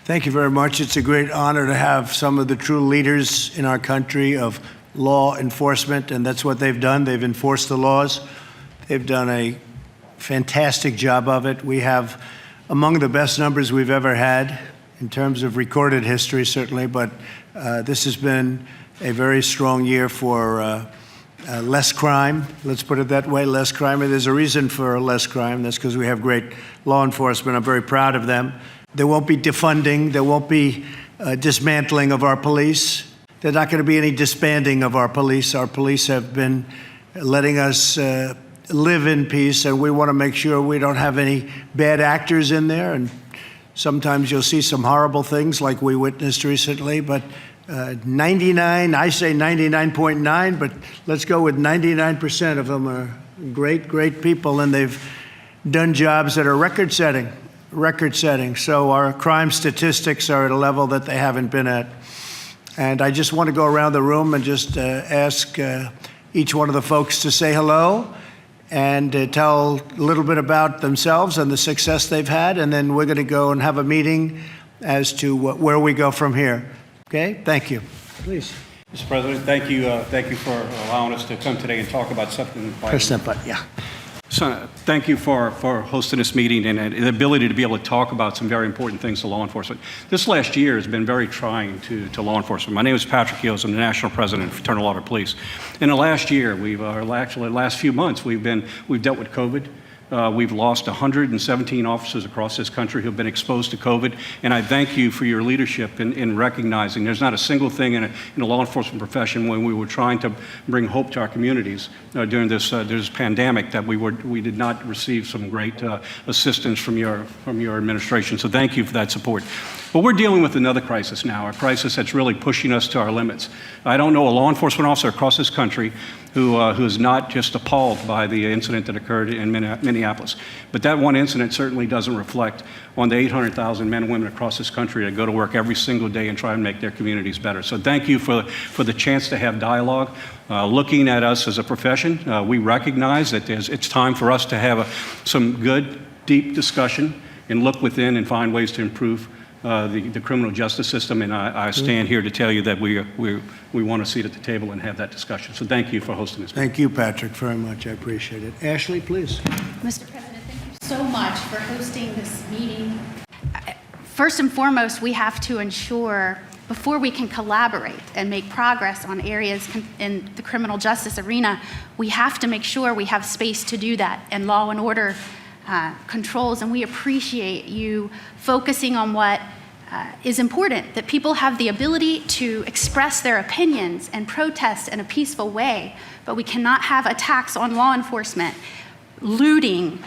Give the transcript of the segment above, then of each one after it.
Thank you very much. It's a great honor to have some of the true leaders in our country of law enforcement, and that's what they've done. They've enforced the laws. They've done a fantastic job of it. We have among the best numbers we've ever had in terms of recorded history, certainly, but this has been a very strong year for less crime. Let's put it that way, less crime. And there's a reason for less crime. That's because we have great law enforcement. I'm very proud of them. There won't be defunding. There won't be dismantling of our police. There's not going to be any disbanding of our police. Our police have been letting us live in peace, and we want to make sure we don't have any bad actors in there. And sometimes you'll see some horrible things like we witnessed recently, but 99, I say 99.9, but let's go with 99% of them are great, great people, and they've done jobs that are record-setting. So our crime statistics are at a level that they haven't been at. And I just want to go around the room and just ask each one of the folks to say hello and tell a little bit about themselves and the success they've had, and then we're going to go and have a meeting as to where we go from here. Okay, thank you. Please. Mr. President, thank you for allowing us to come today and talk about something. Press that button, yeah. So, thank you for hosting this meeting and the ability to be able to talk about some very important things to law enforcement. This last year has been very trying to law enforcement. My name is Patrick Hughes. I'm the National President of Fraternal Order of Police. In the last year, actually the last few months, we've dealt with COVID. We've lost 117 officers across this country who have been exposed to COVID, and I thank you for your leadership in recognizing there's not a single thing in the law enforcement profession when we were trying to bring hope to our communities during this pandemic that we did not receive some great assistance from your administration. So thank you for that support. But we're dealing with another crisis now, a crisis that's really pushing us to our limits. I don't know a law enforcement officer across this country who is not just appalled by the incident that occurred in Minneapolis. But that one incident certainly doesn't reflect on the 800,000 men and women across this country that go to work every single day and try and make their communities better. So thank you for the chance to have dialogue. Looking at us as a profession, we recognize that it's time for us to have some good, deep discussion and look within and find ways to improve the criminal justice system, and I stand here to tell you that we want a seat at the table and have that discussion. So thank you for hosting this meeting. Thank you, Patrick, very much. I appreciate it. Ashley, please. Mr. President, thank you so much for hosting this meeting. First and foremost, we have to ensure, before we can collaborate and make progress on areas in the criminal justice arena, we have to make sure we have space to do that and law and order controls, and we appreciate you focusing on what is important, that people have the ability to express their opinions and protest in a peaceful way, but we cannot have attacks on law enforcement, looting.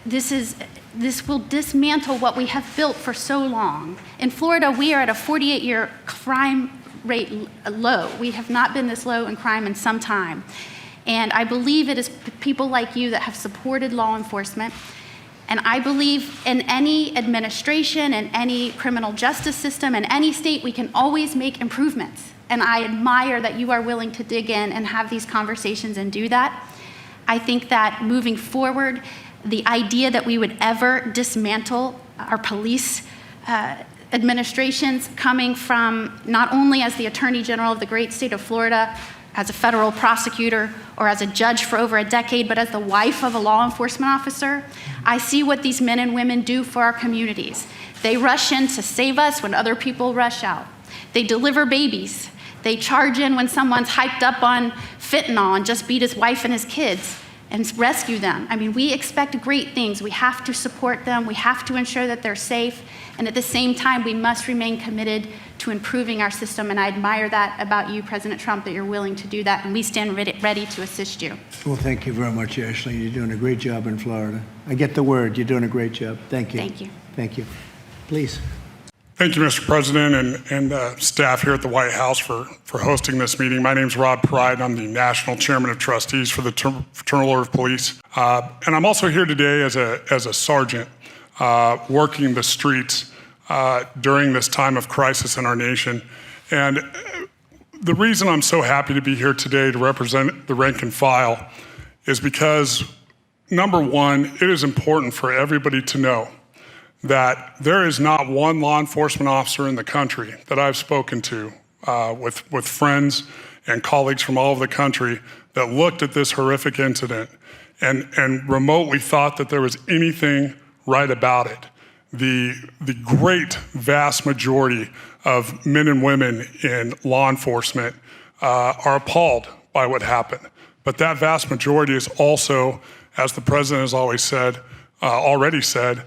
This will dismantle what we have built for so long. In Florida, we are at a 48-year crime rate low. We have not been this low in crime in some time. And I believe it is people like you that have supported law enforcement. And I believe in any administration and any criminal justice system in any state, we can always make improvements. And I admire that you are willing to dig in and have these conversations and do that. I think that moving forward, the idea that we would ever dismantle our police administrations, coming from not only as the Attorney General of the great state of Florida, as a federal prosecutor, or as a judge for over a decade, but as the wife of a law enforcement officer, I see what these men and women do for our communities. They rush in to save us when other people rush out. They deliver babies. They charge in when someone's hyped up on fentanyl and just beat his wife and his kids and rescue them. I mean, we expect great things. We have to support them. We have to ensure that they're safe. And at the same time, we must remain committed to improving our system. And I admire that about you, President Trump, that you're willing to do that. And we stand ready to assist you. Well, thank you very much, Ashley. You're doing a great job in Florida. I get the word. You're doing a great job. Thank you. Thank you. Thank you. Please. Thank you, Mr. President, and staff here at the White House for hosting this meeting. My name is Rob Pride. I'm the National Chairman of Trustees for the Fraternal Order of Police. And I'm also here today as a sergeant working the streets during this time of crisis in our nation. And the reason I'm so happy to be here today to represent the rank and file is because, number one, it is important for everybody to know that there is not one law enforcement officer in the country that I've spoken to with friends and colleagues from all over the country that looked at this horrific incident and remotely thought that there was anything right about it. The great vast majority of men and women in law enforcement are appalled by what happened. But that vast majority is also, as the president has already said,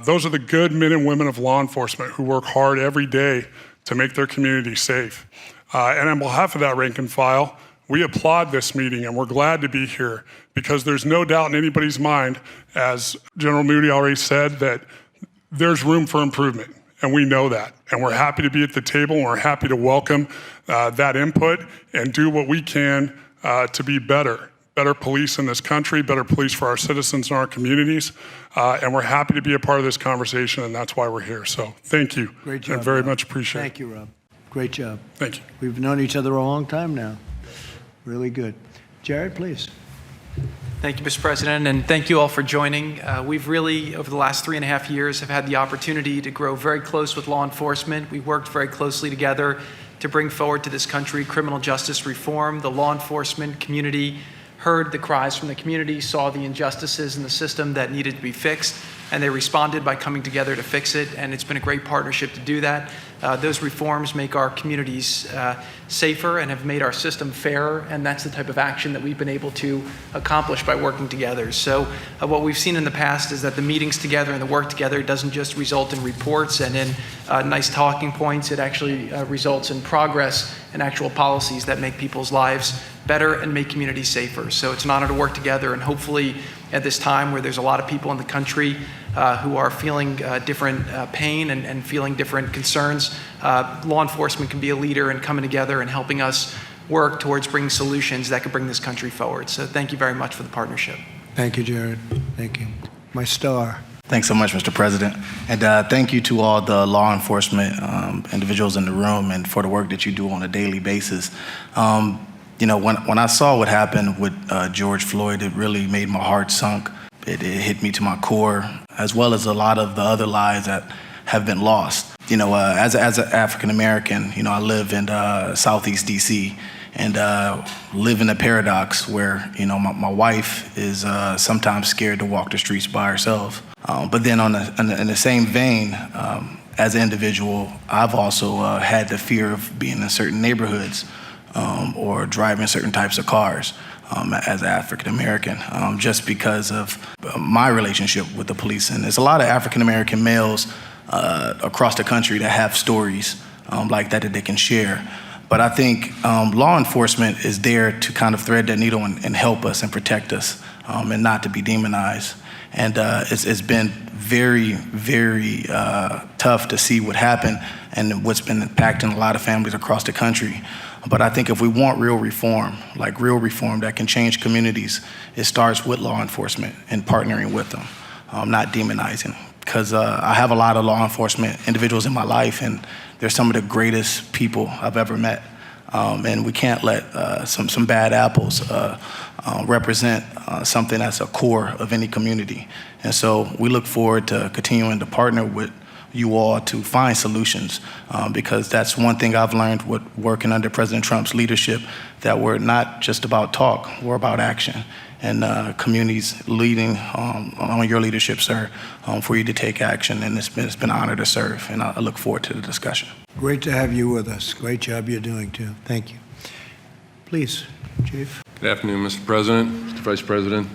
those are the good men and women of law enforcement who work hard every day to make their community safe. And on behalf of that rank and file, we applaud this meeting and we're glad to be here because there's no doubt in anybody's mind, as General Moody already said, that there's room for improvement, and we know that. And we're happy to be at the table, and we're happy to welcome that input and do what we can to be better police in this country, better police for our citizens and our communities. And we're happy to be a part of this conversation, and that's why we're here. So thank you. Great job, and very Rob. much appreciate it. Thank you, Rob. Great job. Thank you. We've known each other a long time now. Really good. Jared, please. Thank you, Mr. President, and thank you all for joining. We've really, over the last 3.5 years, have had the opportunity to grow very close with law enforcement. We worked very closely together to bring forward to this country criminal justice reform. The law enforcement community heard the cries from the community, saw the injustices in the system that needed to be fixed, and they responded by coming together to fix it, and it's been a great partnership to do that. Those reforms make our communities safer and have made our system fairer, and that's the type of action that we've been able to accomplish by working together. So what we've seen in the past is that the meetings together and the work together doesn't just result in reports and in nice talking points. It actually results in progress and actual policies that make people's lives better and make communities safer. So it's an honor to work together, and hopefully at this time where there's a lot of people in the country who are feeling different pain and feeling different concerns, law enforcement can be a leader in coming together and helping us work towards bringing solutions that could bring this country forward. So thank you very much for the partnership. Thank you, Jared. Thank you. My star. Thanks so much, Mr. President. And thank you to all the law enforcement individuals in the room and for the work that you do on a daily basis. You know, when I saw what happened with George Floyd, it really made my heart sunk. It hit me to my core, as well as a lot of the other lives that have been lost. You know, as an African American, you know, I live in Southeast DC and live in a paradox where, you know, my wife is sometimes scared to walk the streets by herself. But then in the same vein, as an individual, I've also had the fear of being in certain neighborhoods or driving certain types of cars as an African American, just because of my relationship with the police. And there's a lot of African American males across the country that have stories like that they can share. But I think law enforcement is there to kind of thread that needle and help us and protect us and not to be demonized. And it's been very, very tough to see what happened and what's been impacting a lot of families across the country. But I think if we want real reform, like real reform that can change communities, it starts with law enforcement and partnering with them, not demonizing. Because I have a lot of law enforcement individuals in my life, and they're some of the greatest people I've ever met. And we can't let some bad apples represent something that's a core of any community. And so we look forward to continuing to partner with you all to find solutions, because that's one thing I've learned with working under President Trump's leadership, that we're not just about talk, we're about action. And communities leading on your leadership, sir, for you to take action, and it's been an honor to serve, and I look forward to the discussion. Great to have you with us. Great job you're doing, too. Thank you. Please, Chief. Good afternoon, Mr. President, Mr. Vice President.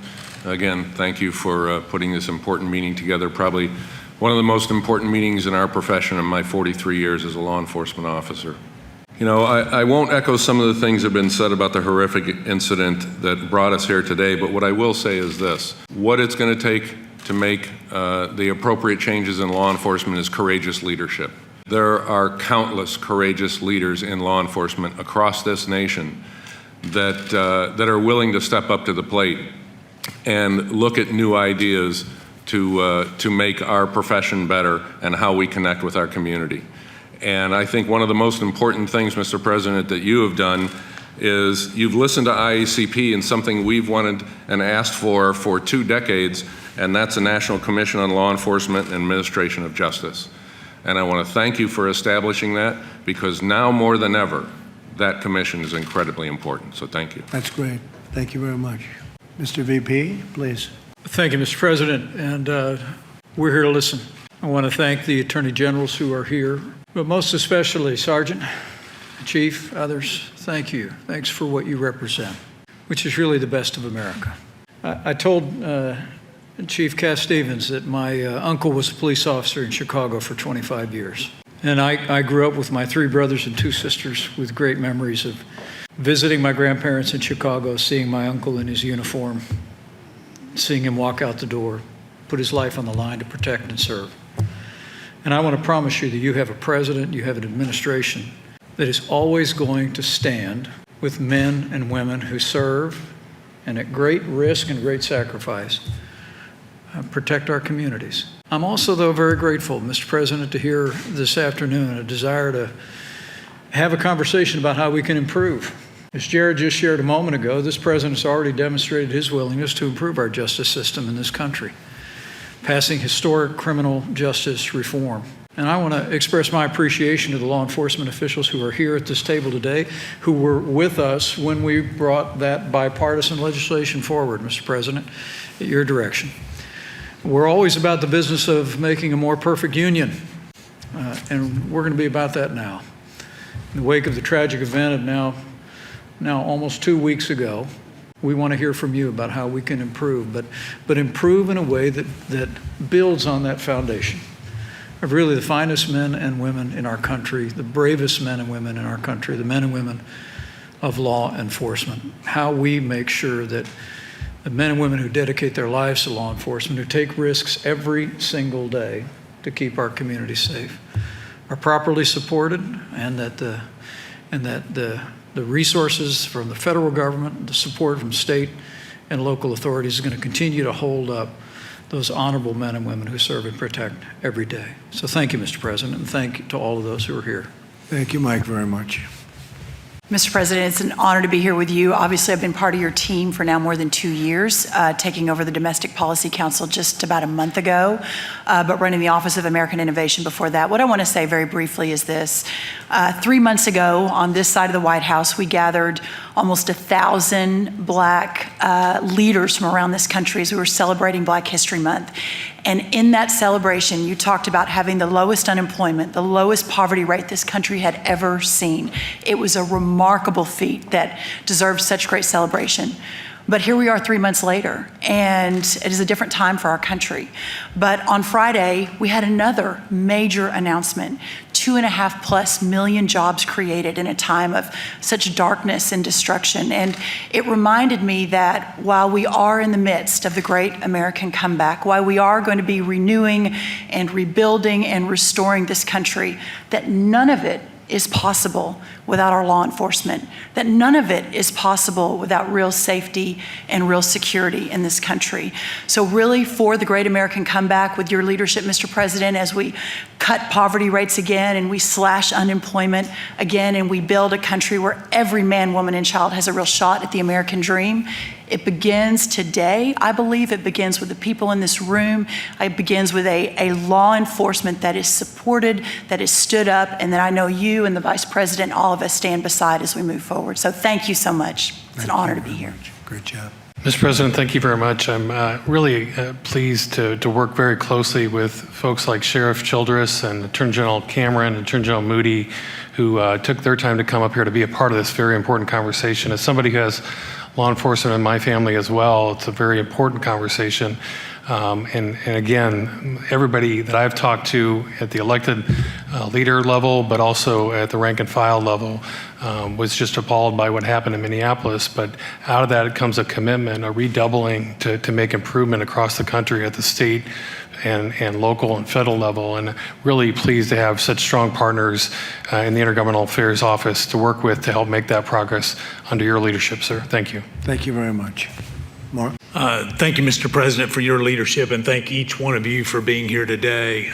Again, thank you for putting this important meeting together, probably one of the most important meetings in our profession in my 43 years as a law enforcement officer. You know, I won't echo some of the things that have been said about the horrific incident that brought us here today, but what I will say is this. What it's going to take to make the appropriate changes in law enforcement is courageous leadership. There are countless courageous leaders in law enforcement across this nation that are willing to step up to the plate and look at new ideas to make our profession better and how we connect with our community. And I think one of the most important things, Mr. President, that you have done is you've listened to IACP, and something we've wanted and asked for 2 decades and that's the National Commission on Law Enforcement and Administration of Justice. And I want to thank you for establishing that, because now more than ever, that commission is incredibly important. So thank you. That's great. Thank you very much. Mr. VP, please. Thank you, Mr. President, and we're here to listen. I want to thank the Attorney Generals who are here, but most especially Sergeant, Chief, others, thank you. Thanks for what you represent, which is really the best of America. I told Chief Cass Stevens that my uncle was a police officer in Chicago for 25 years. And I grew up with my 3 brothers and 2 sisters with great memories of visiting my grandparents in Chicago, seeing my uncle in his uniform, seeing him walk out the door, put his life on the line to protect and serve. And I want to promise you that you have a president, you have an administration that is always going to stand with men and women who serve and at great risk and great sacrifice protect our communities. I'm also, though, very grateful, Mr. President, to hear this afternoon a desire to have a conversation about how we can improve. As Jared just shared a moment ago, this president's already demonstrated his willingness to improve our justice system in this country, passing historic criminal justice reform. And I want to express my appreciation to the law enforcement officials who are here at this table today, who were with us when we brought that bipartisan legislation forward, Mr. President, at your direction. We're always about the business of making a more perfect union, and we're going to be about that now. In the wake of the tragic event of now almost 2 weeks ago, we want to hear from you about how we can improve, but improve in a way that builds on that foundation of really the finest men and women in our country, the bravest men and women in our country, the men and women of law enforcement. How we make sure that the men and women who dedicate their lives to law enforcement, who take risks every single day to keep our communities safe, are properly supported, and that the resources from the federal government, the support from state and local authorities is going to continue to hold up those honorable men and women who serve and protect every day. So thank you, Mr. President, and thank you to all of those who are here. Thank you, Mike, very much. Mr. President, it's an honor to be here with you. Obviously, I've been part of your team for now more than 2 years, taking over the Domestic Policy Council just about a month ago, but running the Office of American Innovation before that. What I want to say very briefly is this. 3 months ago, on this side of the White House, we gathered almost 1,000 Black leaders from around this country as we were celebrating Black History Month. And in that celebration, you talked about having the lowest unemployment, the lowest poverty rate this country had ever seen. It was a remarkable feat that deserves such great celebration. But here we are 3 months later, and it is a different time for our country. But on Friday, we had another major announcement, 2.5+ million jobs created in a time of such darkness and destruction. And it reminded me that while we are in the midst of the great American comeback, while we are going to be renewing and rebuilding and restoring this country, that none of it is possible without our law enforcement, that none of it is possible without real safety and real security in this country. So really, for the great American comeback with your leadership, Mr. President, as we cut poverty rates again and we slash unemployment again and we build a country where every man, woman, and child has a real shot at the American dream, it begins today. I believe it begins with the people in this room. It begins with a law enforcement that is supported, that is stood up, and that I know you and the Vice President, all of us stand beside as we move forward. So thank you so much. It's an honor to be here. Great job. Mr. President, thank you very much. I'm really pleased to work very closely with folks like Sheriff Childress and Attorney General Cameron and Attorney General Moody, who took their time to come up here to be a part of this very important conversation. As somebody who has law enforcement in my family as well, it's a very important conversation. And again, everybody that I've talked to at the elected leader level, but also at the rank and file level, was just appalled by what happened in Minneapolis. But out of that comes a commitment, a redoubling to make improvement across the country at the state and local and federal level. And really pleased to have such strong partners in the Intergovernmental Affairs Office to work with to help make that progress under your leadership, sir. Thank you. Thank you very much. Mark? Thank you, Mr. President, for your leadership, and thank each one of you for being here today.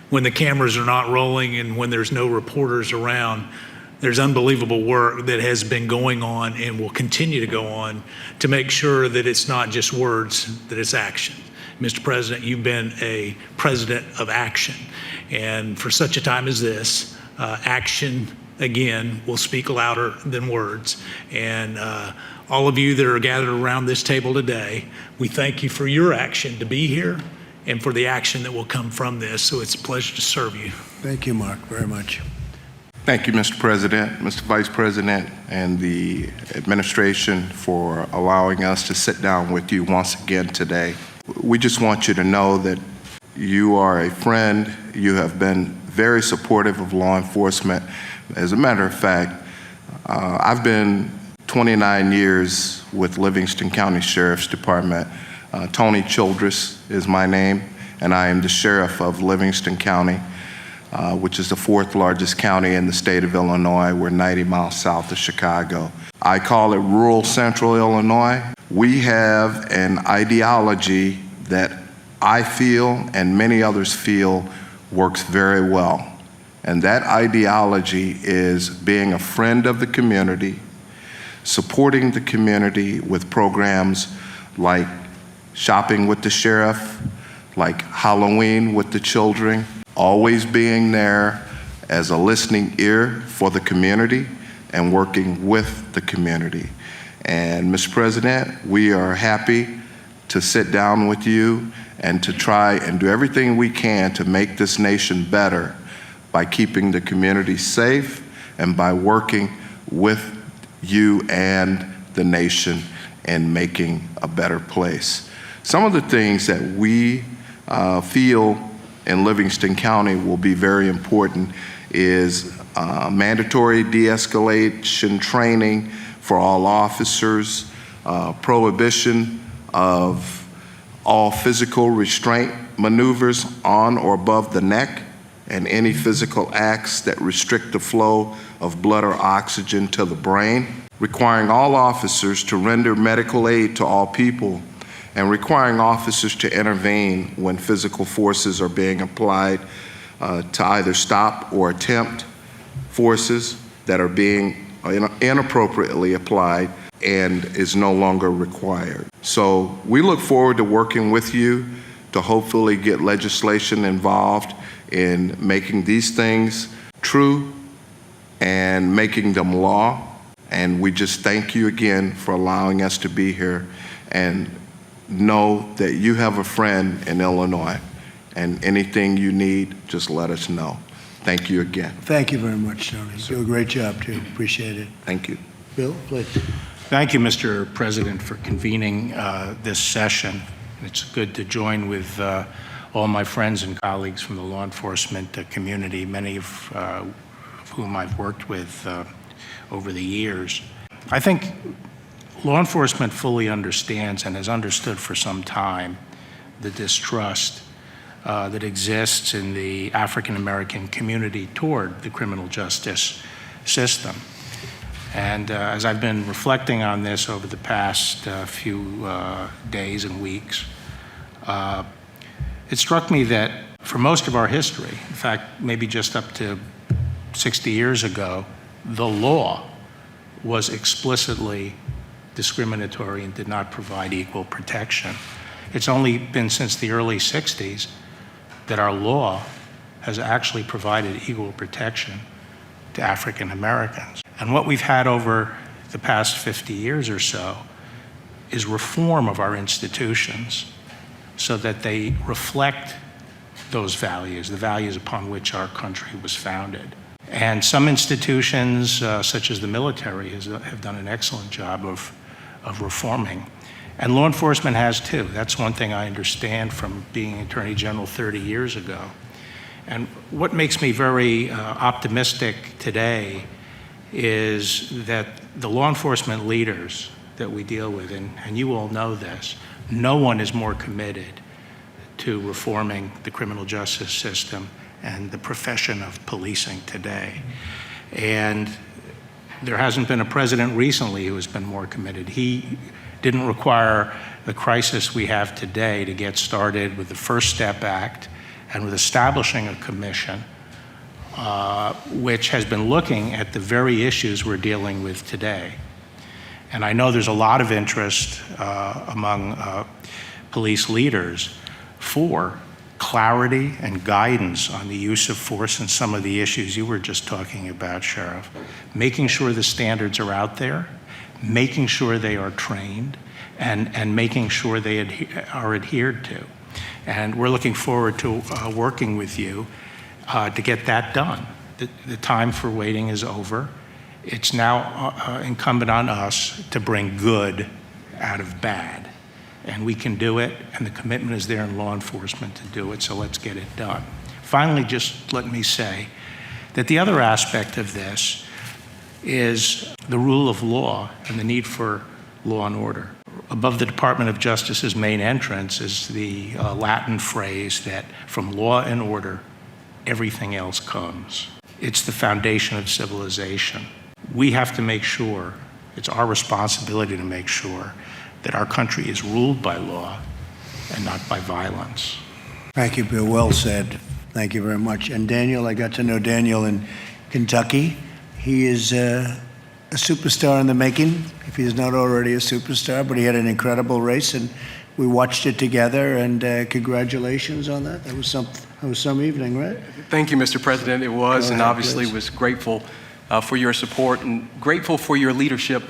When the cameras are not rolling and when there's no reporters around, there's unbelievable work that has been going on and will continue to go on to make sure that it's not just words, that it's action. Mr. President, you've been a president of action. And for such a time as this, action, again, will speak louder than words. And all of you that are gathered around this table today, we thank you for your action to be here and for the action that will come from this. So it's a pleasure to serve you. Thank you, Mark, very much. Thank you, Mr. President, Mr. Vice President, and the administration for allowing us to sit down with you once again today. We just want you to know that you are a friend. You have been very supportive of law enforcement. As a matter of fact, I've been 29 years with Livingston County Sheriff's Department. Tony Childress is my name, and I am the sheriff of Livingston County, which is the 4th largest county in the state of Illinois. We're 90 miles south of Chicago. I call it rural central Illinois. We have an ideology that I feel and many others feel works very well. And that ideology is being a friend of the community, supporting the community with programs like shopping with the sheriff, like Halloween with the children, always being there as a listening ear for the community and working with the community. And Mr. President, we are happy to sit down with you and to try and do everything we can to make this nation better by keeping the community safe and by working with you and the nation in making a better place. Some of the things that we feel in Livingston County will be very important is mandatory de-escalation training for all officers, prohibition of all physical restraint maneuvers on or above the neck, and any physical acts that restrict the flow of blood or oxygen to the brain, requiring all officers to render medical aid to all people, and requiring officers to intervene when physical forces are being applied to either stop or attempt forces that are being inappropriately applied and is no longer required. So we look forward to working with you to hopefully get legislation involved in making these things true and making them law. And we just thank you again for allowing us to be here, and know that you have a friend in Illinois, and anything you need, just let us know. Thank you again. Thank you very much, Tony. You do a great job, too. Appreciate it. Thank you. Bill, please. Thank you, Mr. President, for convening this session. It's good to join with all my friends and colleagues from the law enforcement community, many of whom I've worked with over the years. I think law enforcement fully understands and has understood for some time the distrust that exists in the African American community toward the criminal justice system. And as I've been reflecting on this over the past few days and weeks, it struck me that for most of our history, in fact, maybe just up to 60 years ago, the law was explicitly discriminatory and did not provide equal protection. It's only been since the early 60s that our law has actually provided equal protection to African Americans. And what we've had over the past 50 years or so is reform of our institutions so that they reflect those values, the values upon which our country was founded. And some institutions, such as the military, have done an excellent job of reforming. And law enforcement has too. That's one thing I understand from being Attorney General 30 years ago. And what makes me very optimistic today is that the law enforcement leaders that we deal with, and you all know this, no one is more committed to reforming the criminal justice system and the profession of policing today. And there hasn't been a president recently who has been more committed. He didn't require the crisis we have today to get started with the First Step Act and with establishing a commission which has been looking at the very issues we're dealing with today. And I know there's a lot of interest among police leaders for clarity and guidance on the use of force and some of the issues you were just talking about, Sheriff. Making sure the standards are out there, making sure they are trained, and making sure they are adhered to. And we're looking forward to working with you to get that done. The time for waiting is over. It's now incumbent on us to bring good out of bad. And we can do it, and the commitment is there in law enforcement to do it, so let's get it done. Finally, just let me say that the other aspect of this is the rule of law and the need for law and order. Above the Department of Justice's main entrance is the Latin phrase that from law and order, everything else comes. It's the foundation of civilization. We have to make sure, it's our responsibility to make sure that our country is ruled by law and not by violence. Thank you, Bill. Well said. Thank you very much. And Daniel, I got to know Daniel in Kentucky. He is a superstar in the making, if he is not already a superstar, but he had an incredible race, and we watched it together, and congratulations on that. That was some evening, right? Thank you, Mr. President. It was, and obviously was grateful for your support and grateful for your leadership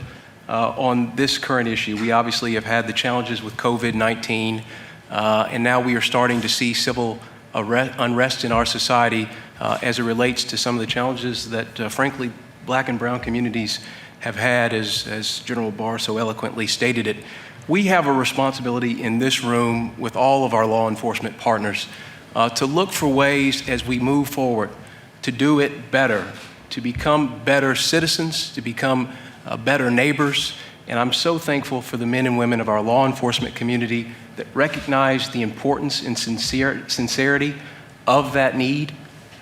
on this current issue. We obviously have had the challenges with COVID-19, and now we are starting to see civil unrest in our society as it relates to some of the challenges that, frankly, Black and brown communities have had, as General Barr so eloquently stated it. We have a responsibility in this room with all of our law enforcement partners to look for ways as we move forward to do it better, to become better citizens, to become better neighbors. And I'm so thankful for the men and women of our law enforcement community that recognize the importance and sincerity of that need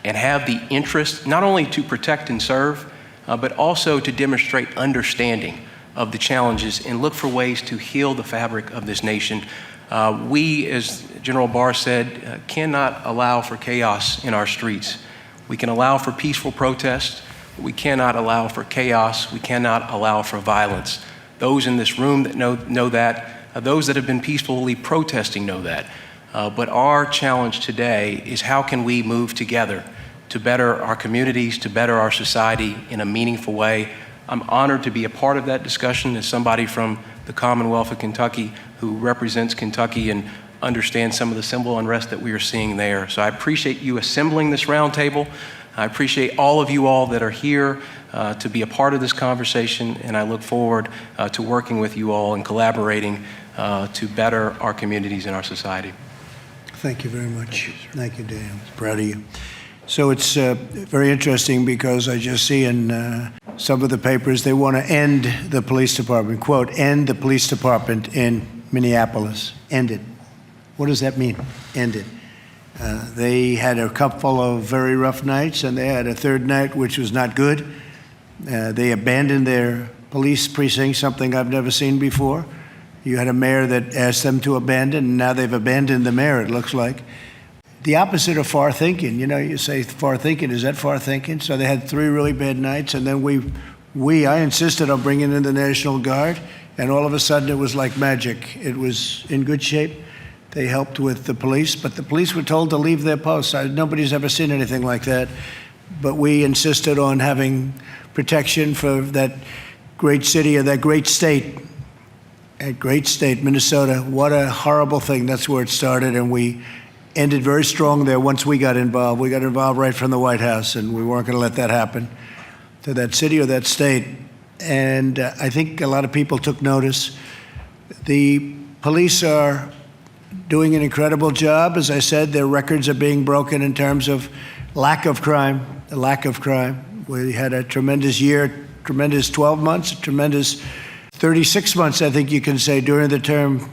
and have the interest not only to protect and serve, but also to demonstrate understanding of the challenges and look for ways to heal the fabric of this nation. We, as General Barr said, cannot allow for chaos in our streets. We can allow for peaceful protest. We cannot allow for chaos. We cannot allow for violence. Those in this room that know that, those that have been peacefully protesting know that. But our challenge today is how can we move together to better our communities, to better our society in a meaningful way. I'm honored to be a part of that discussion as somebody from the Commonwealth of Kentucky who represents Kentucky and understands some of the civil unrest that we are seeing there. So I appreciate you assembling this roundtable. I appreciate all of you all that are here to be a part of this conversation, and I look forward to working with you all and collaborating to better our communities and our society. Thank you very much. Thank you, Daniel. Proud of you. So it's very interesting because I just see in some of the papers they want to end the police department, quote, end the police department in Minneapolis. End it. What does that mean, end it? They had a couple of very rough nights, and they had a third night which was not good. They abandoned their police precinct, something I've never seen before. You had a mayor that asked them to abandon, and now they've abandoned the mayor, it looks like. The opposite of far thinking. You know, you say far thinking, is that far thinking? So they had 3 really bad nights, and then I insisted on bringing in the National Guard, and all of a sudden it was like magic. It was in good shape. They helped with the police, but the police were told to leave their posts. Nobody's ever seen anything like that. But we insisted on having protection for that great city or that great state. A great state, Minnesota. What a horrible thing. That's where it started, and we ended very strong there once we got involved. We got involved right from the White House, and we weren't going to let that happen to that city or that state. And I think a lot of people took notice. The police are doing an incredible job. As I said, their records are being broken in terms of lack of crime, the lack of crime. We had a tremendous year, tremendous 12 months, a tremendous 36 months, I think you can say, during the term.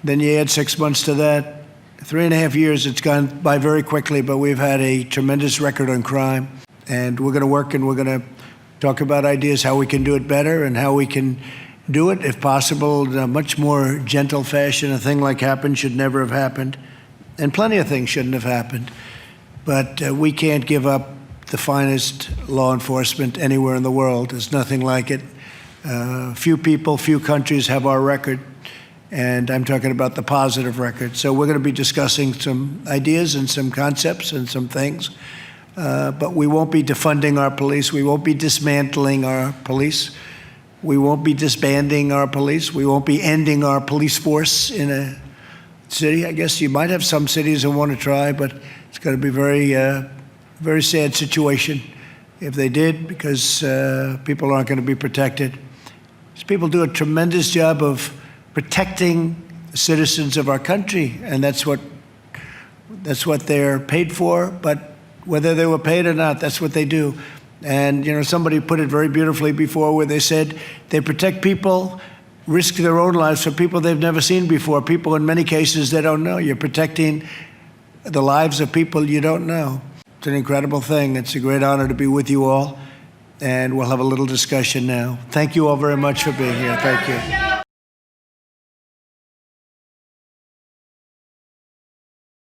Then you add 6 months to that. 3.5 years, it's gone by very quickly, but we've had a tremendous record on crime. And we're going to work and we're going to talk about ideas how we can do it better and how we can do it, if possible, in a much more gentle fashion. A thing like happened should never have happened. And plenty of things shouldn't have happened. But we can't give up the finest law enforcement anywhere in the world. There's nothing like it. Few people, few countries have our record. And I'm talking about the positive record. So we're going to be discussing some ideas and some concepts and some things. But we won't be defunding our police. We won't be dismantling our police. We won't be disbanding our police. We won't be ending our police force in a city. I guess you might have some cities that want to try, but it's going to be very sad situation if they did, because people aren't going to be protected. These people do a tremendous job of protecting the citizens of our country, and that's what they're paid for. But whether they were paid or not, that's what they do. And somebody put it very beautifully before, where they said they protect people, risk their own lives for people they've never seen before, people in many cases they don't know. You're protecting the lives of people you don't know. It's an incredible thing. It's a great honor to be with you all, and we'll have a little discussion now. Thank you all very much for being here. Thank you.